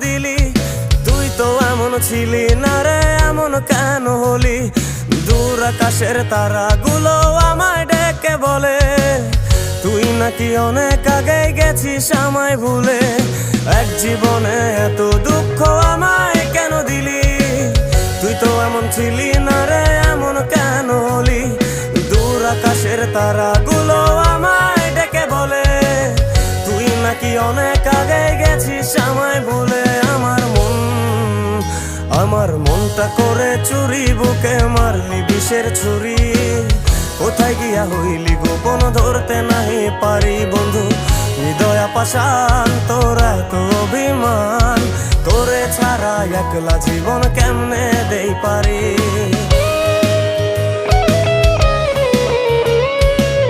দিলি? তুই তো এমন ছিলি না রে, এমন কেন হলি? দূর আকাশের তারাগুলো আমায় ডেকে বলে তুই নাকি অনেক আগে গেছিস আমায় ভুলে। এক জীবনে এত দুঃখ আমায় কেন দিলি? তুই তো এমন ছিলি না রে, এমন কেন হলি? দূর আকাশের তারাগুলো আমায় ডেকে বলে তুই নাকি অনেক আগে গেছিস আমায় ভুলে। আমার মনটা করে চুরি, বুকে মারলি বিষের ছুরি। কোথায় গিয়া হইলি গোপন ধরতে নাহি পারি বন্ধু। হৃদয় পাষাণ তোর এত অভিমান, তোরে ছাড়া একলা জীবন কেমনে দেই পারি?